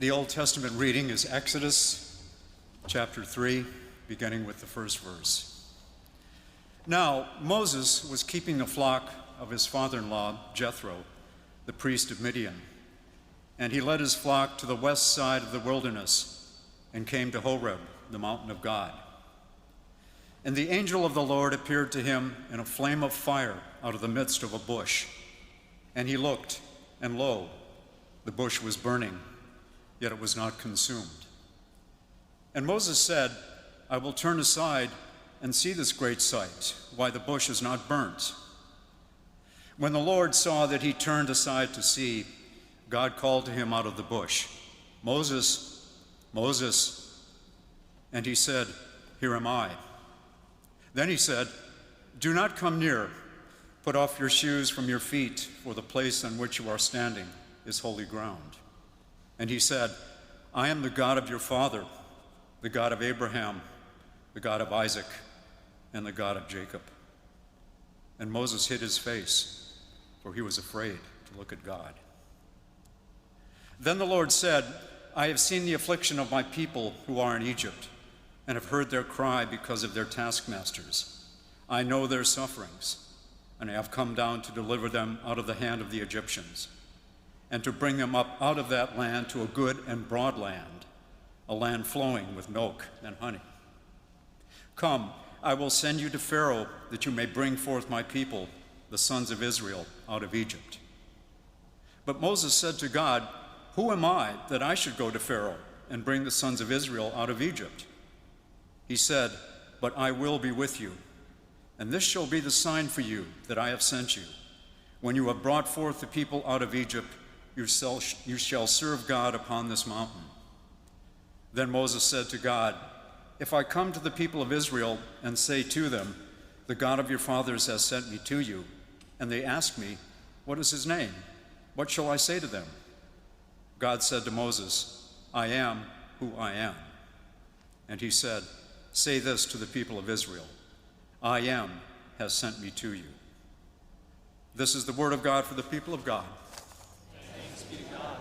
The Old Testament reading is Exodus chapter 3, beginning with the first verse. Now, Moses was keeping the flock of his father-in-law, Jethro, the priest of Midian, and he led his flock to the west side of the wilderness and came to Horeb, the mountain of God. And the angel of the Lord appeared to him in a flame of fire out of the midst of a bush. And he looked, and lo, the bush was burning, yet it was not consumed. And Moses said, I will turn aside and see this great sight, why the bush is not burnt. When the Lord saw that he turned aside to see, God called to him out of the bush, Moses, Moses. And he said, Here am I. Then he said, Do not come near. Put off your shoes from your feet, for the place on which you are standing is holy ground. And he said, I am the God of your father, the God of Abraham, the God of Isaac, and the God of Jacob. And Moses hid his face, for he was afraid to look at God. Then the Lord said, I have seen the affliction of my people who are in Egypt, and have heard their cry because of their taskmasters. I know their sufferings, and I have come down to deliver them out of the hand of the Egyptians, and to bring them up out of that land to a good and broad land, a land flowing with milk and honey. Come, I will send you to Pharaoh, that you may bring forth my people, the sons of Israel, out of Egypt. But Moses said to God, Who am I that I should go to Pharaoh and bring the sons of Israel out of Egypt? He said, But I will be with you, and this shall be the sign for you that I have sent you. When you have brought forth the people out of Egypt, you shall serve God upon this mountain. Then Moses said to God, If I come to the people of Israel and say to them, The God of your fathers has sent me to you, and they ask me, What is his name? What shall I say to them? God said to Moses, I am who I am. And he said, Say this to the people of Israel, I am has sent me to you. This is the word of God for the people of God. Thanks be to God.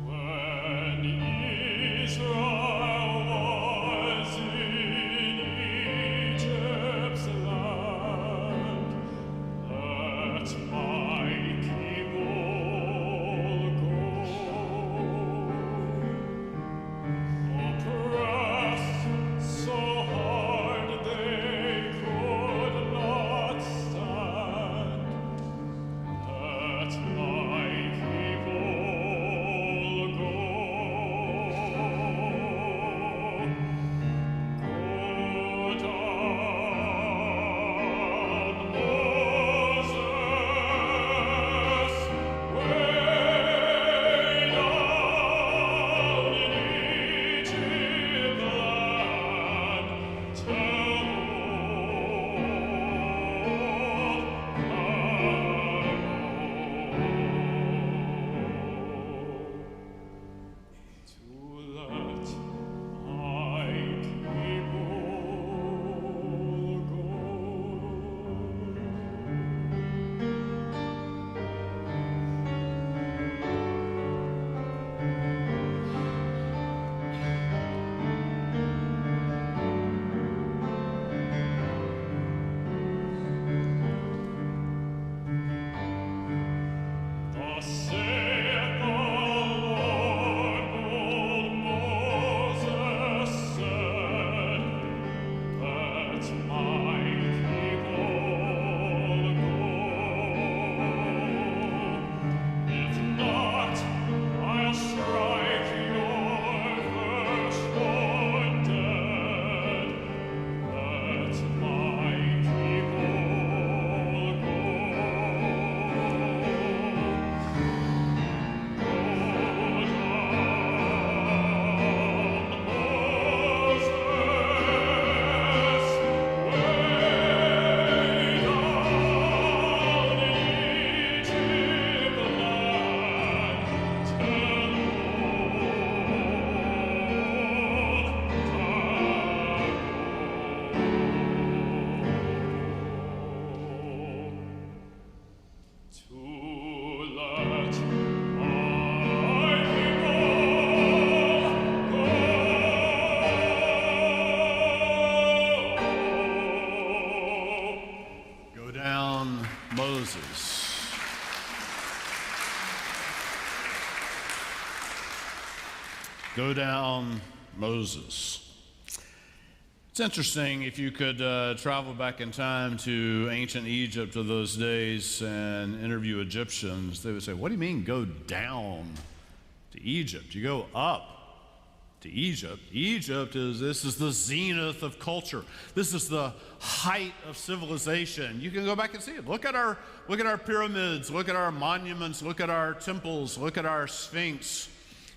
When Israel was in Go down, Moses. It's interesting if you could travel back in time to ancient Egypt of those days and interview Egyptians, they would say, what do you mean go down to Egypt? You go up to Egypt. This is the zenith of culture. This is the height of civilization. You can go back and see it. Look at our pyramids, look at our monuments, look at our temples, look at our Sphinx.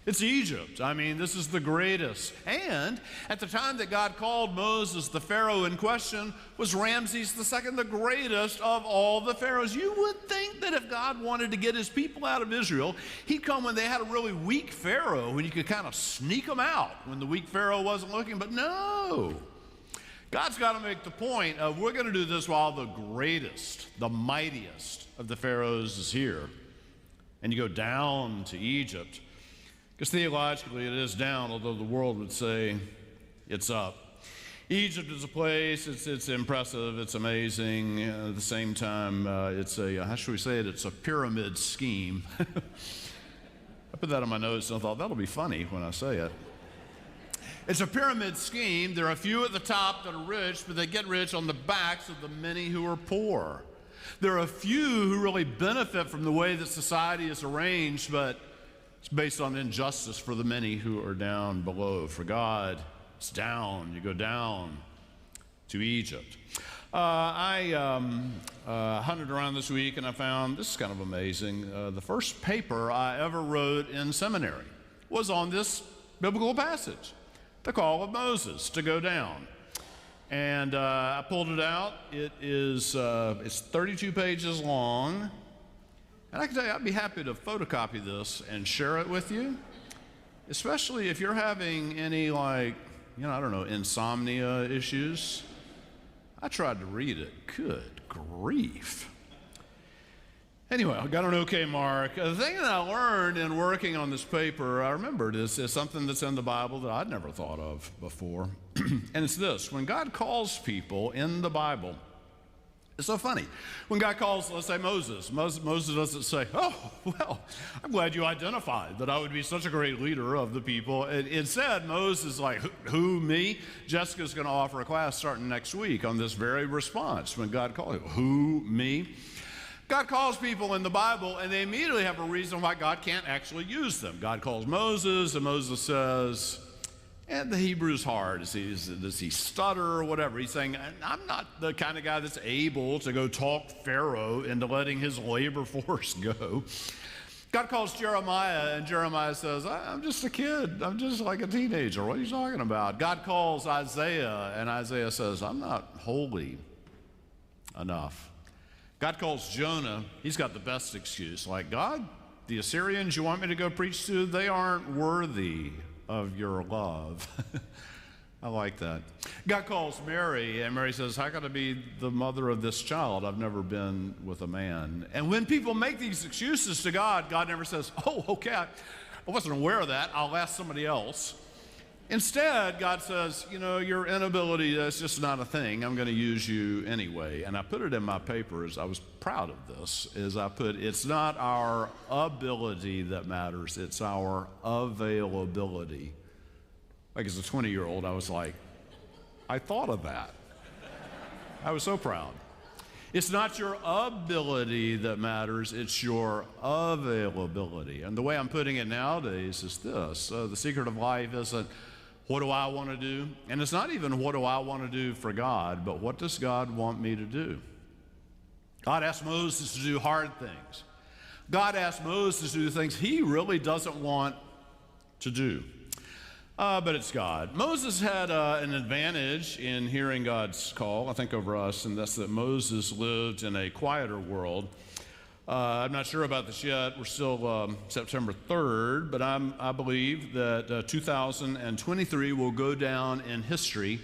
It's Egypt. I mean, this is the greatest. And at the time that God called Moses, the Pharaoh in question was Ramses II, the greatest of all the pharaohs. You would think that if God wanted to get his people out of Israel, he'd come when they had a really weak Pharaoh, when you could kind of sneak them out when the weak Pharaoh wasn't looking. But no. God's got to make the point of we're going to do this while the greatest, the mightiest of the pharaohs is here. And you go down to Egypt. Because theologically it is down, although the world would say it's up. Egypt is a place, it's impressive, it's amazing. At the same time, it's a, how should we say it? It's a pyramid scheme. I put that on my notes and I thought that'll be funny when I say it. It's a pyramid scheme. There are a few at the top that are rich, but they get rich on the backs of the many who are poor. There are a few who really benefit from the way that society is arranged, but it's based on injustice for the many who are down below. For God, it's down. You go down to Egypt. I hunted around this week and I found, this is kind of amazing, the first paper I ever wrote in seminary was on this biblical passage, the call of Moses to go down. And I pulled it out. It's 32 pages long. And I can tell you, I'd be happy to photocopy this and share it with you, especially if you're having any, like, I don't know, insomnia issues. I tried to read it. Good grief. Anyway, I got an okay mark. The thing that I learned in working on this paper, I remembered, is something that's in the Bible that I'd never thought of before. And it's this. When God calls people in the Bible, it's so funny. When God calls, let's say Moses doesn't say, oh, well, I'm glad you identified that I would be such a great leader of the people. Instead, Moses is like, who, me? Jessica's going to offer a class starting next week on this very response when God calls, who, me? God calls people in the Bible, and they immediately have a reason why God can't actually use them. God calls Moses, and Moses says, and the Hebrew's hard. Does he stutter or whatever? He's saying, I'm not the kind of guy that's able to go talk Pharaoh into letting his labor force go. God calls Jeremiah, and Jeremiah says, I'm just a kid. I'm just like a teenager. What are you talking about? God calls Isaiah, and Isaiah says, I'm not holy enough. God calls Jonah. He's got the best excuse. Like, God, the Assyrians you want me to go preach to, they aren't worthy of your love. I like that. God calls Mary, and Mary says, how can I be the mother of this child? I've never been with a man. And when people make these excuses to God, God never says, oh, okay, I wasn't aware of that. I'll ask somebody else. Instead, God says, your inability, that's just not a thing. I'm going to use you anyway. And I put it in my papers. I was proud of this, it's not our ability that matters. It's our availability. Like as a 20-year-old, I was like, I thought of that. I was so proud. It's not your ability that matters, it's your availability. And the way I'm putting it nowadays is this. The secret of life isn't, what do I want to do? And it's not even what do I want to do for God, but what does God want me to do? God asked Moses to do hard things. God asked Moses to do things he really doesn't want to do. But it's God. Moses had an advantage in hearing God's call, I think, over us, and that's that Moses lived in a quieter world. I'm not sure about this yet. We're still September 3rd, but I believe that 2023 will go down in history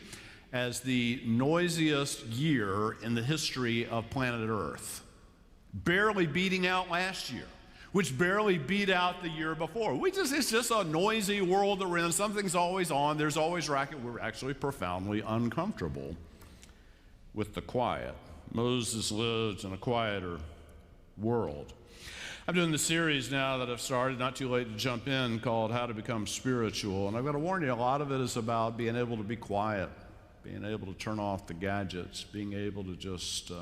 as the noisiest year in the history of planet Earth, barely beating out last year, which barely beat out the year before. It's just a noisy world that we're in. Something's always on. There's always racket. We're actually profoundly uncomfortable with the quiet. Moses lived in a quieter world. I'm doing the series now that I've started, not too late to jump in, called How to Become Spiritual. And I've got to warn you, a lot of it is about being able to be quiet, being able to turn off the gadgets, being able to just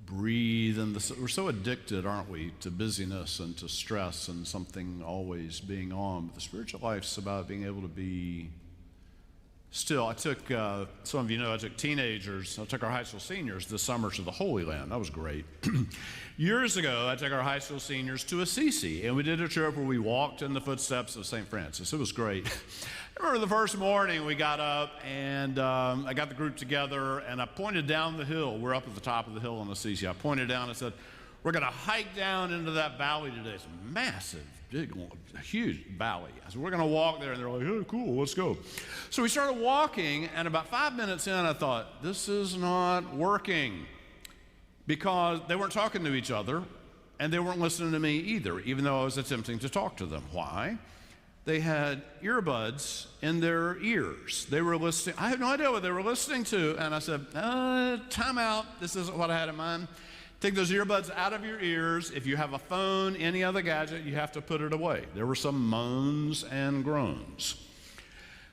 breathe. And we're so addicted, aren't we, to busyness and to stress and something always being on. But the spiritual life's about being able to be still. I took, some of you know, I took our high school seniors this summer to the Holy Land. That was great. Years ago, I took our high school seniors to Assisi, and we did a trip where we walked in the footsteps of St. Francis. It was great. I remember the first morning we got up, and I got the group together, and I pointed down the hill. We're up at the top of the hill in Assisi. I pointed down and said, we're going to hike down into that valley today. It's massive. Big, huge valley. I said, we're going to walk there. And they're like, oh, cool, let's go. So we started walking, and about 5 minutes in, I thought, this is not working, because they weren't talking to each other, and they weren't listening to me either, even though I was attempting to talk to them. Why? They had earbuds in their ears. They were listening. I had no idea what they were listening to, and I said, time out. This isn't what I had in mind. Take those earbuds out of your ears. If you have a phone, any other gadget, you have to put it away. There were some moans and groans.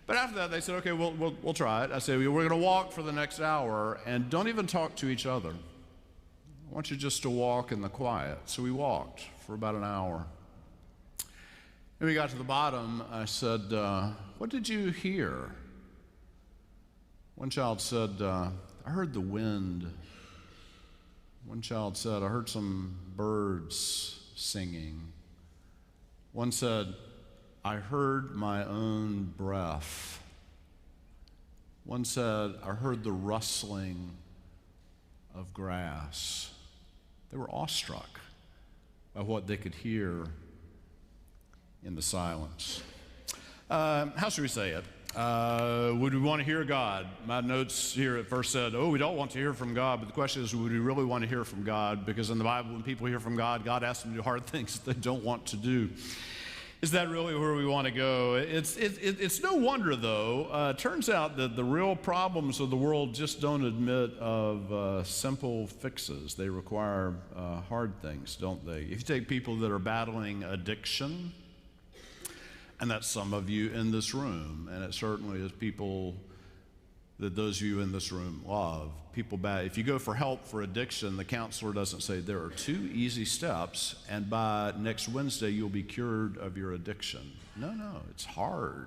But after that, they said, okay, we'll try it. I said, we're going to walk for the next hour, and don't even talk to each other. I want you just to walk in the quiet. So we walked for about an hour. And we got to the bottom. I said, what did you hear? One child said, I heard the wind. One child said, I heard some birds singing. One said, I heard my own breath. One said, I heard the rustling of grass. They were awestruck by what they could hear in the silence. How should we say it? Would we want to hear God? My notes here at first said, we don't want to hear from God, but the question is, would we really want to hear from God? Because in the Bible, when people hear from God, God asks them to do hard things that they don't want to do. Is that really where we want to go? It's no wonder, though. Turns out that the real problems of the world just don't admit of simple fixes. They require hard things, don't they? If you take people that are battling addiction, and that's some of you in this room, and it certainly is people that those of you in this room love. If you go for help for addiction, the counselor doesn't say there are 2 easy steps, and by next Wednesday you'll be cured of your addiction. No, it's hard.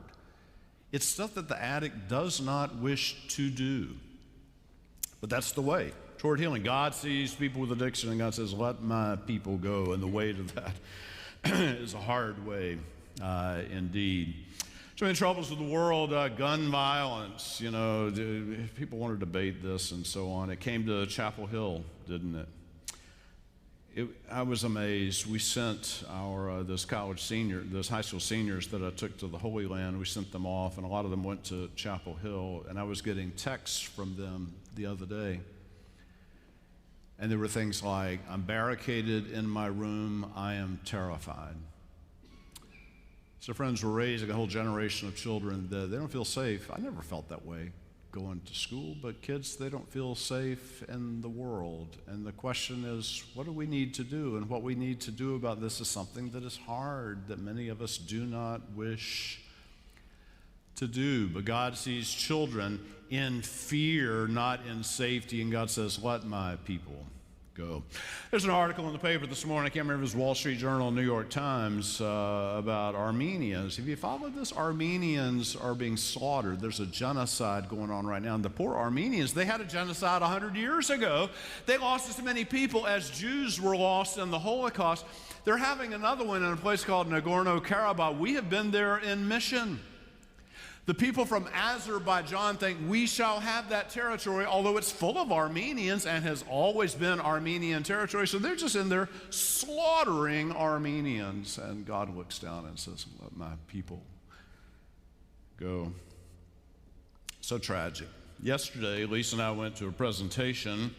It's stuff that the addict does not wish to do. But that's the way toward healing. God sees people with addiction, and God says, let my people go, and the way to that is a hard way. Indeed. So many troubles with the world, gun violence, people want to debate this and so on. It came to Chapel Hill, didn't it? I was amazed. We sent those high school seniors that I took to the Holy Land, we sent them off, and a lot of them went to Chapel Hill, and I was getting texts from them the other day. And there were things like, I'm barricaded in my room, I am terrified. So friends, we're raising a whole generation of children that they don't feel safe. I never felt that way going to school, but kids, they don't feel safe in the world. And the question is, what do we need to do? And what we need to do about this is something that is hard, that many of us do not wish to do. But God sees children in fear, not in safety, and God says, let my people go. There's an article in the paper this morning, I can't remember if it was Wall Street Journal or New York Times, about Armenians. Have you followed this? Armenians are being slaughtered. There's a genocide going on right now. And the poor Armenians, they had a genocide 100 years ago. They lost as many people as Jews were lost in the Holocaust. They're having another one in a place called Nagorno-Karabakh. We have been there in mission. The people from Azerbaijan think we shall have that territory, although it's full of Armenians and has always been Armenian territory. So they're just in there slaughtering Armenians. And God looks down and says, let my people go. So tragic. Yesterday, Lisa and I went to a presentation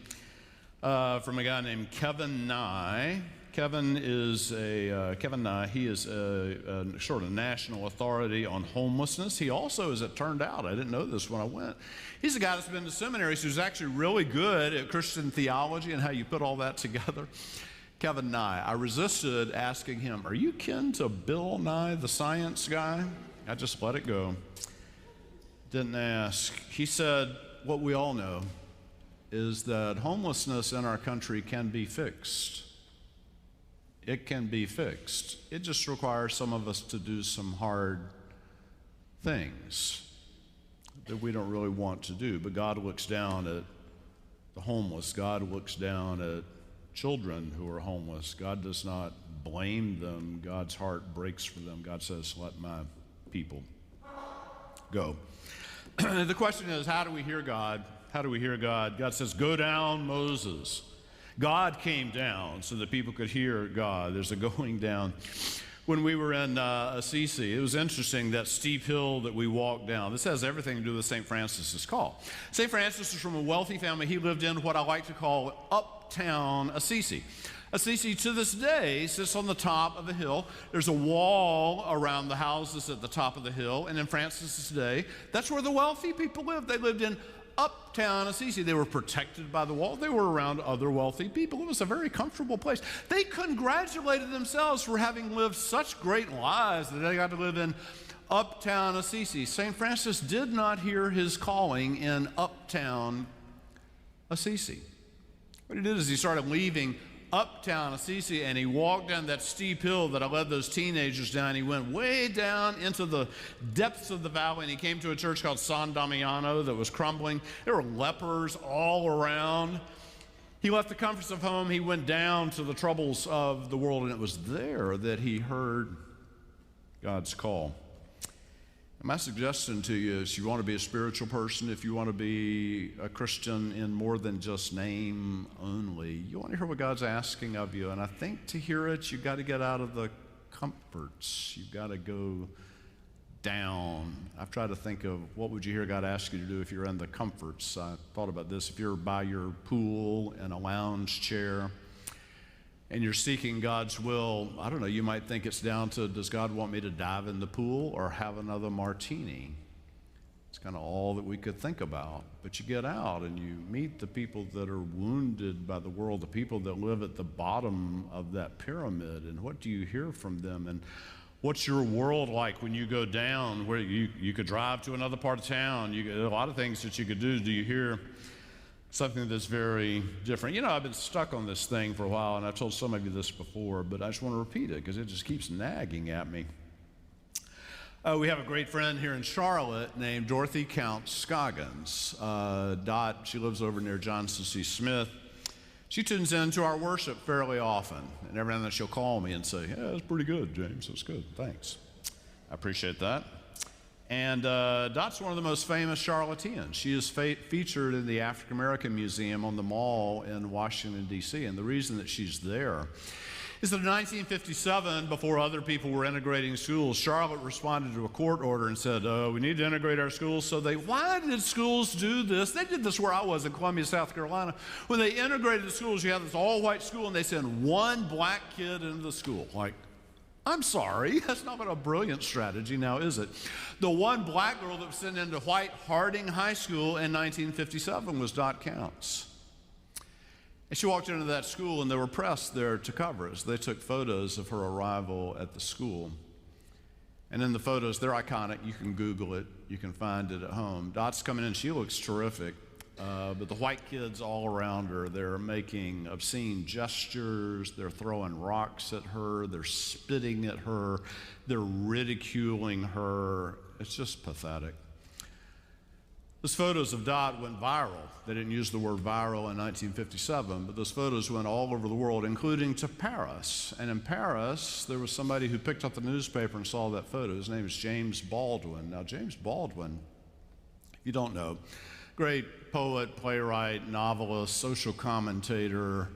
from a guy named Kevin Nye. Kevin Nye, he is a sort of national authority on homelessness. He also, as it turned out, I didn't know this when I went, he's a guy that's been to seminaries who's actually really good at Christian theology and how you put all that together. Kevin Nye. I resisted asking him, are you kin to Bill Nye, the science guy? I just let it go. Didn't ask. He said, what we all know is that homelessness in our country can be fixed. It can be fixed. It just requires some of us to do some hard things that we don't really want to do. But God looks down at the homeless. God looks down at children who are homeless. God does not blame them. God's heart breaks for them. God says, let my people go. The question is, how do we hear God? How do we hear God? God says, go down, Moses. God came down so that people could hear God. There's a going down. When we were in Assisi, it was interesting, that steep hill that we walked down. This has everything to do with St. Francis's call. St. Francis was from a wealthy family. He lived in what I like to call uptown Assisi. Assisi to this day sits on the top of a hill. There's a wall around the houses at the top of the hill, and in Francis's day, that's where the wealthy people lived. They lived in uptown Assisi. They were protected by the wall. They were around other wealthy people. It was a very comfortable place. They congratulated themselves for having lived such great lives that they got to live in uptown Assisi. St. Francis did not hear his calling in uptown Assisi. What he did is he started leaving uptown Assisi, and he walked down that steep hill that I led those teenagers down. He went way down into the depths of the valley, and he came to a church called San Damiano that was crumbling. There were lepers all around. He left the comforts of home. He went down to the troubles of the world, and it was there that he heard God's call. My suggestion to you is, you want to be a spiritual person, if you want to be a Christian in more than just name only, you want to hear what God's asking of you. And I think to hear it, you've got to get out of the comforts. You've got to go down. I've tried to think of what would you hear God ask you to do if you're in the comforts. I thought about this. If you're by your pool in a lounge chair and you're seeking God's will, I don't know, you might think it's down to, does God want me to dive in the pool or have another martini? It's kind of all that we could think about. But you get out and you meet the people that are wounded by the world, the people that live at the bottom of that pyramid, and what do you hear from them? And what's your world like when you go down, where you could drive to another part of town? There are a lot of things that you could do. Do you hear something that's very different? You know, I've been stuck on this thing for a while, and I've told some of you this before, but I just want to repeat it because it just keeps nagging at me. We have a great friend here in Charlotte named Dorothy Count Scoggins. Dot, she lives over near Johnson C. Smith. She tunes into our worship fairly often, and every now and then she'll call me and say, yeah, that's pretty good, James, that's good, thanks. I appreciate that. And Dot's one of the most famous Charlotteans. She is featured in the African American Museum on the Mall in Washington, D.C. And the reason that she's there is that in 1957, before other people were integrating schools, Charlotte responded to a court order and said, we need to integrate our schools. So why did schools do this? They did this where I was in Columbia, South Carolina. When they integrated the schools, you had this all-white school, and they send one black kid into the school. Like, I'm sorry, that's not a brilliant strategy now, is it? The one black girl that was sent into white Harding High School in 1957 was Dot Counts. And she walked into that school, and there were press there to cover us. They took photos of her arrival at the school. And in the photos, they're iconic. You can Google it. You can find it at home. Dot's coming in. She looks terrific. But the white kids all around her, they're making obscene gestures, they're throwing rocks at her, they're spitting at her, they're ridiculing her. It's just pathetic. Those photos of Dot went viral. They didn't use the word viral in 1957, but those photos went all over the world, including to Paris. And in Paris, there was somebody who picked up the newspaper and saw that photo. His name is James Baldwin. Now, James Baldwin, if you don't know, great poet, playwright, novelist, social commentator,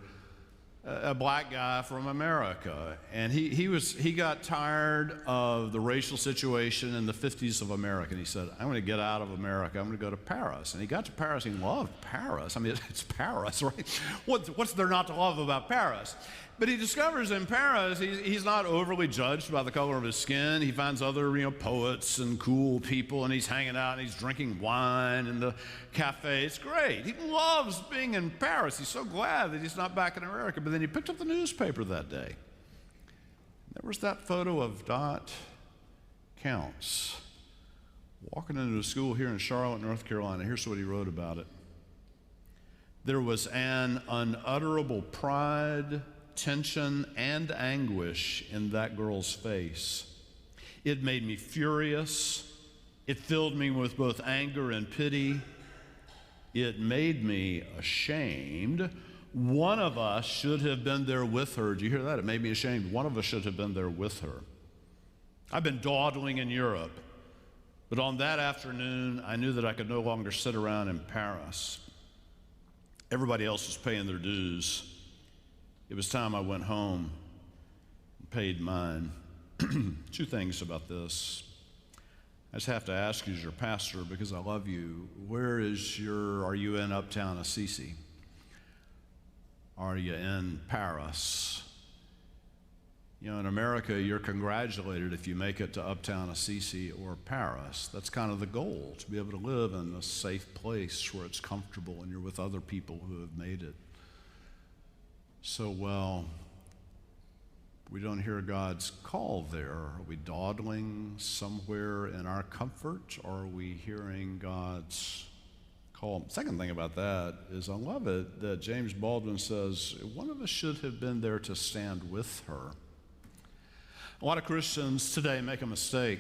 a black guy from America. And he got tired of the racial situation in the 50s of America. And he said, I'm going to get out of America. I'm going to go to Paris. And he got to Paris. He loved Paris. I mean, it's Paris, right? What's there not to love about Paris? But he discovers in Paris, he's not overly judged by the color of his skin. He finds other, poets and cool people, and he's hanging out, and he's drinking wine in the cafe. It's great. He loves being in Paris. He's so glad that he's not back in America. But then he picked up the newspaper that day. There was that photo of Dot Counts walking into a school here in Charlotte, North Carolina. Here's what he wrote about it. There was an unutterable pride, tension, and anguish in that girl's face. It made me furious. It filled me with both anger and pity. It made me ashamed. One of us should have been there with her. Do you hear that? It made me ashamed. One of us should have been there with her. I've been dawdling in Europe, but on that afternoon, I knew that I could no longer sit around in Paris. Everybody else was paying their dues. It was time I went home and paid mine. Two things about this. I just have to ask you as your pastor, because I love you, are you in Uptown Assisi? Are you in Paris? In America, you're congratulated if you make it to Uptown Assisi or Paris. That's kind of the goal, to be able to live in a safe place where it's comfortable and you're with other people who have made it so well. We don't hear God's call there. Are we dawdling somewhere in our comfort, or are we hearing God's call? Second thing about that is I love it that James Baldwin says, one of us should have been there to stand with her. A lot of Christians today make a mistake.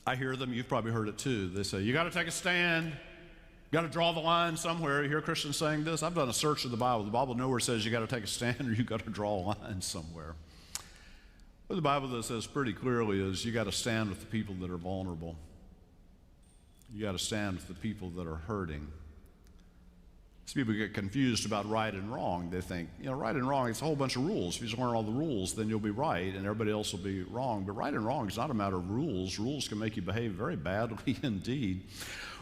I hear them, you've probably heard it too. They say, you got to take a stand, you got to draw the line somewhere. You hear Christians saying this? I've done a search of the Bible. The Bible nowhere says you got to take a stand or you got to draw a line somewhere. What the Bible that says pretty clearly is you got to stand with the people that are vulnerable. You got to stand with the people that are hurting. Some people get confused about right and wrong. They think, right and wrong, it's a whole bunch of rules. If you just learn all the rules, then you'll be right and everybody else will be wrong. But right and wrong is not a matter of rules. Rules can make you behave very badly indeed,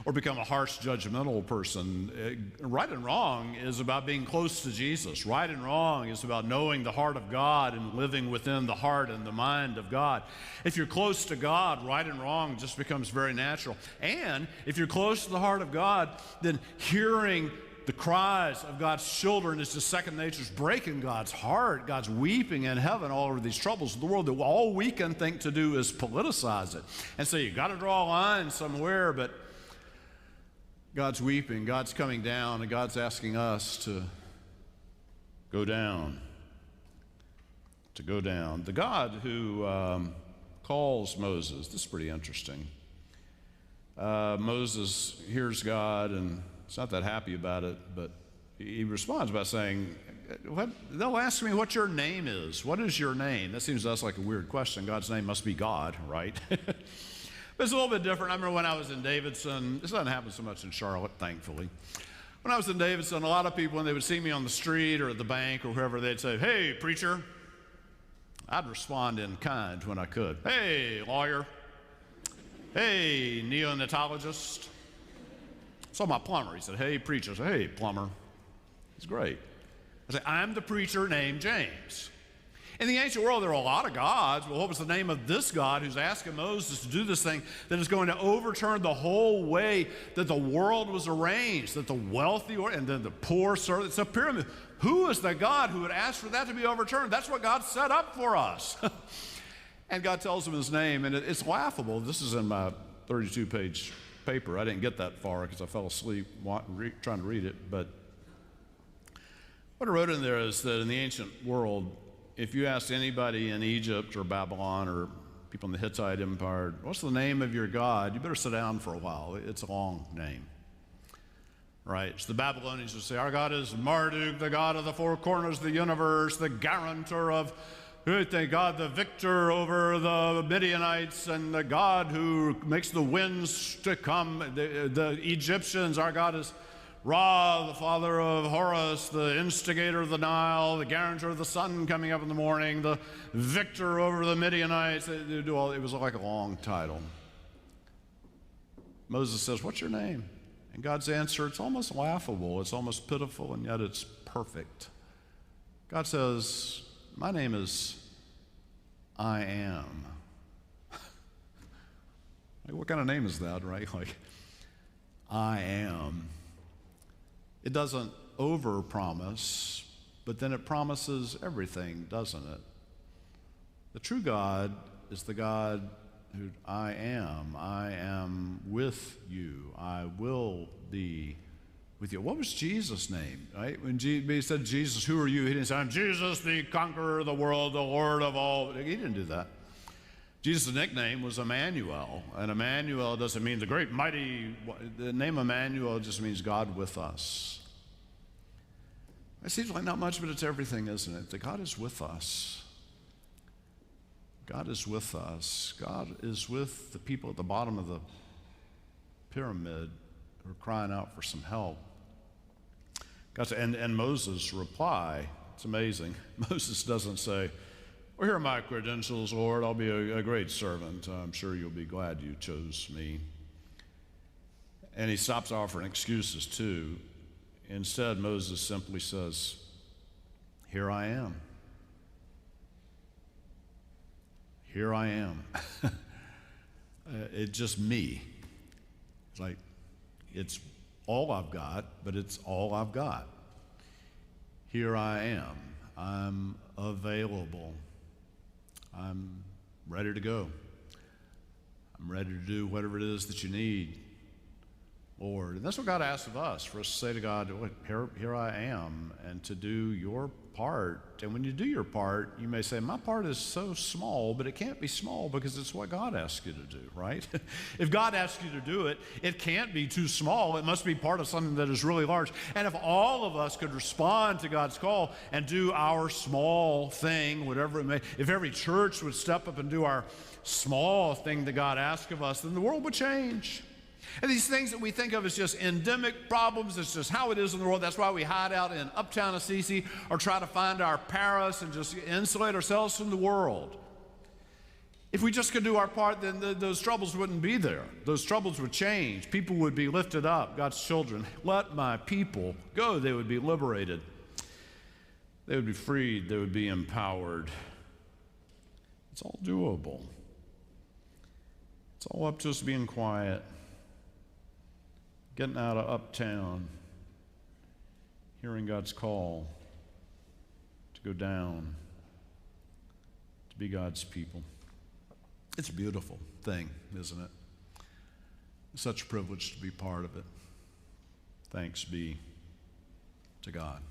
or become a harsh, judgmental person. Right and wrong is about being close to Jesus. Right and wrong is about knowing the heart of God and living within the heart and the mind of God. If you're close to God, right and wrong just becomes very natural. And if you're close to the heart of God, then hearing the cries of God's children is just second nature. It's breaking God's heart. God's weeping in heaven all over these troubles of the world, that all we can think to do is politicize it. And so you got to draw a line somewhere, but God's weeping, God's coming down, and God's asking us to go down. To go down. The God who calls Moses, this is pretty interesting. Moses hears God and he's not that happy about it, but he responds by saying, they'll ask me what your name is. What is your name? That seems to us like a weird question. God's name must be God, right? But it's a little bit different. I remember when I was in Davidson, this doesn't happen so much in Charlotte, thankfully. When I was in Davidson, a lot of people, when they would see me on the street or at the bank or wherever, they'd say, hey, preacher. I'd respond in kind when I could. Hey, lawyer. Hey, neonatologist. So my plumber, he said, hey, preacher. I said, hey, plumber. He's great. I said, I'm the preacher named James. In the ancient world, there were a lot of gods. Well, what was the name of this God who's asking Moses to do this thing that is going to overturn the whole way that the world was arranged, that the wealthy and then the poor serve? It's a pyramid. Who is the God who would ask for that to be overturned? That's what God set up for us. And God tells him his name, and it's laughable. This is in my 32-page paper. I didn't get that far because I fell asleep trying to read it. But what I wrote in there is that in the ancient world, if you asked anybody in Egypt or Babylon or people in the Hittite Empire, what's the name of your God? You better sit down for a while. It's a long name. Right? So the Babylonians would say, our God is Marduk, the God of the four corners of the universe, the guarantor of God, the victor over the Midianites, and the God who makes the winds to come. The Egyptians, our God is Ra, the father of Horus, the instigator of the Nile, the guarantor of the sun coming up in the morning, the victor over the Midianites. It was like a long title. Moses says, what's your name? And God's answer, it's almost laughable, it's almost pitiful, and yet it's perfect. God says, my name is I am. Like, what kind of name is that, right? Like, I am. It doesn't overpromise, but then it promises everything, doesn't it? The true God is the God who I am. I am with you. I will be with you. What was Jesus' name, right? When he said, Jesus, who are you? He didn't say, I'm Jesus, the conqueror of the world, the Lord of all. He didn't do that. Jesus' nickname was Emmanuel, and Emmanuel doesn't mean the great mighty. The name Emmanuel just means God with us. It seems like not much, but it's everything, isn't it? That God is with us. God is with us. God is with the people at the bottom of the pyramid who are crying out for some help. And Moses' reply, it's amazing. Moses doesn't say, well, here are my credentials, Lord. I'll be a great servant. I'm sure you'll be glad you chose me. And he stops offering excuses too. Instead, Moses simply says, here I am. Here I am. It's just me. It's like, it's all I've got, but it's all I've got. Here I am. I'm available. I'm ready to go. I'm ready to do whatever it is that you need, Lord. And that's what God asks of us, for us to say to God, here I am, and to do your part. And when you do your part, you may say, my part is so small, but it can't be small because it's what God asks you to do, right? If God asks you to do it, it can't be too small. It must be part of something that is really large. And if all of us could respond to God's call and do our small thing, whatever it may, if every church would step up and do our small thing that God asks of us, then the world would change. And these things that we think of as just endemic problems, it's just how it is in the world. That's why we hide out in uptown Assisi or try to find our Paris and just insulate ourselves from the world. If we just could do our part, then those troubles wouldn't be there. Those troubles would change. People would be lifted up, God's children. Let my people go. They would be liberated. They would be freed. They would be empowered. It's all doable. It's all up to us being quiet. Getting out of uptown, hearing God's call to go down, to be God's people. It's a beautiful thing, isn't it? It's such a privilege to be part of it. Thanks be to God.